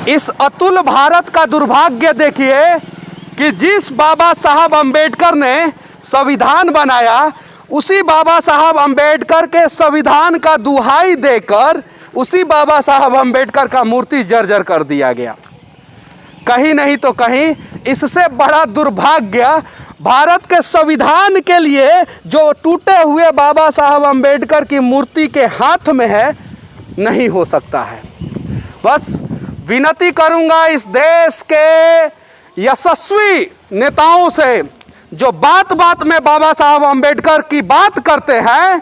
इस अतुल भारत का दुर्भाग्य देखिए कि जिस बाबा साहब अंबेडकर ने संविधान बनाया, उसी बाबा साहब अंबेडकर के संविधान का दुहाई देकर उसी बाबा साहब अंबेडकर का मूर्ति जर्जर कर दिया गया। कहीं नहीं तो कहीं इससे बड़ा दुर्भाग्य भारत के संविधान के लिए जो टूटे हुए बाबा साहब अंबेडकर की मूर्ति के हाथ में है नहीं हो सकता है। बस विनती करूंगा इस देश के यशस्वी नेताओं से, जो बात बात में बाबा साहब अंबेडकर की बात करते हैं,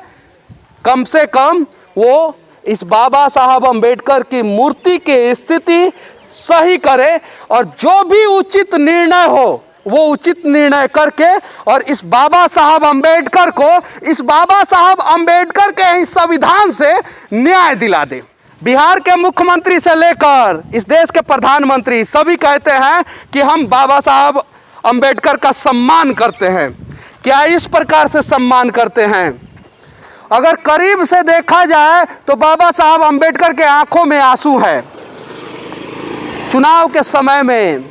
कम से कम वो इस बाबा साहब अंबेडकर की मूर्ति की स्थिति सही करे और जो भी उचित निर्णय हो वो उचित निर्णय करके और इस बाबा साहब अंबेडकर को इस बाबा साहब अंबेडकर के ही संविधान से न्याय दिला दे। बिहार के मुख्यमंत्री से लेकर इस देश के प्रधानमंत्री सभी कहते हैं कि हम बाबा साहब अंबेडकर का सम्मान करते हैं। क्या इस प्रकार से सम्मान करते हैं? अगर करीब से देखा जाए तो बाबा साहब अंबेडकर के आंखों में आंसू है। चुनाव के समय में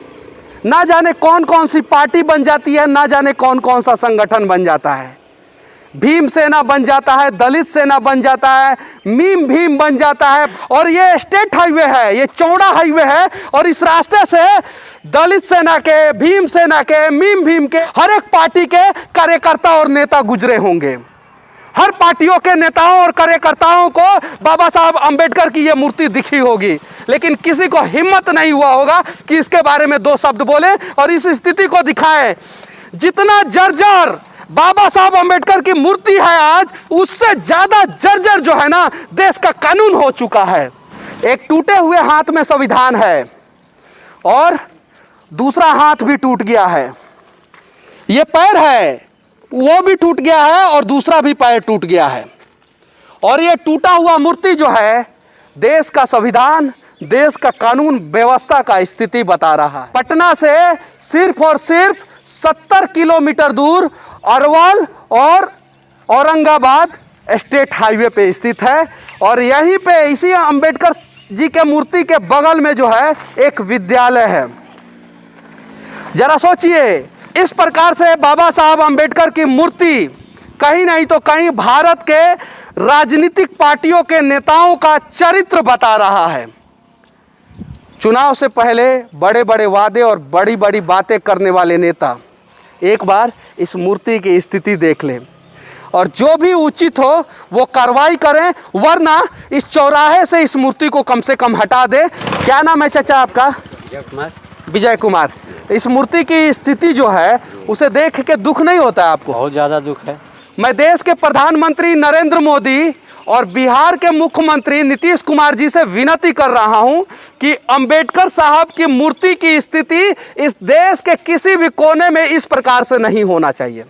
ना जाने कौन कौन सी पार्टी बन जाती है, ना जाने कौन कौन सा संगठन बन जाता है। भीम सेना बन जाता है, दलित सेना बन जाता है, मीम भीम बन जाता है। और ये स्टेट हाईवे है, ये चौड़ा हाईवे है और इस रास्ते से दलित सेना के, भीम सेना के, मीम भीम के हर एक पार्टी के कार्यकर्ता और नेता गुजरे होंगे। हर पार्टियों के नेताओं और कार्यकर्ताओं को बाबा साहब अंबेडकर की ये मूर्ति दिखी होगी, लेकिन किसी को हिम्मत नहीं हुआ होगा कि इसके बारे में दो शब्द बोले और इस स्थिति को दिखाए। जितना जर्जर बाबा साहब अंबेडकर की मूर्ति है आज, उससे ज्यादा जर्जर जो है ना देश का कानून हो चुका है। एक टूटे हुए हाथ में संविधान है और दूसरा हाथ भी टूट गया है। ये पैर है वो भी टूट गया है और दूसरा भी पैर टूट गया है। और ये टूटा हुआ मूर्ति जो है देश का संविधान, देश का कानून व्यवस्था का स्थिति बता रहा है। पटना से सिर्फ और सिर्फ 70 किलोमीटर दूर अरवल और औरंगाबाद स्टेट हाईवे पे स्थित है। और यहीं पे इसी अंबेडकर जी के मूर्ति के बगल में जो है एक विद्यालय है। जरा सोचिए, इस प्रकार से बाबा साहब अंबेडकर की मूर्ति कहीं नहीं तो कहीं भारत के राजनीतिक पार्टियों के नेताओं का चरित्र बता रहा है। चुनाव से पहले बड़े बड़े वादे और बड़ी बड़ी बातें करने वाले नेता एक बार इस मूर्ति की स्थिति देख लें और जो भी उचित हो वो कार्रवाई करें, वरना इस चौराहे से इस मूर्ति को कम से कम हटा दे। क्या नाम है चाचा आपका? विजय कुमार। इस मूर्ति की स्थिति जो है उसे देख के दुख नहीं होता है आपको? बहुत ज़्यादा दुख है। मैं देश के प्रधानमंत्री नरेंद्र मोदी और बिहार के मुख्यमंत्री नीतीश कुमार जी से विनती कर रहा हूं कि अंबेडकर साहब की मूर्ति की स्थिति इस देश के किसी भी कोने में इस प्रकार से नहीं होना चाहिए।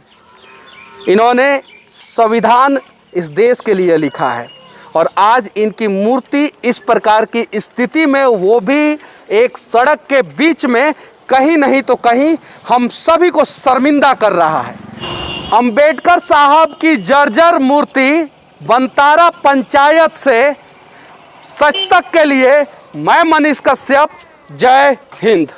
इन्होंने संविधान इस देश के लिए लिखा है और आज इनकी मूर्ति इस प्रकार की स्थिति में, वो भी एक सड़क के बीच में, कहीं नहीं तो कहीं हम सभी को शर्मिंदा कर रहा है। अंबेडकर साहब की जर्जर मूर्ति बनतारा पंचायत से सच तक के लिए मैं मनीष कश्यप, जय हिंद।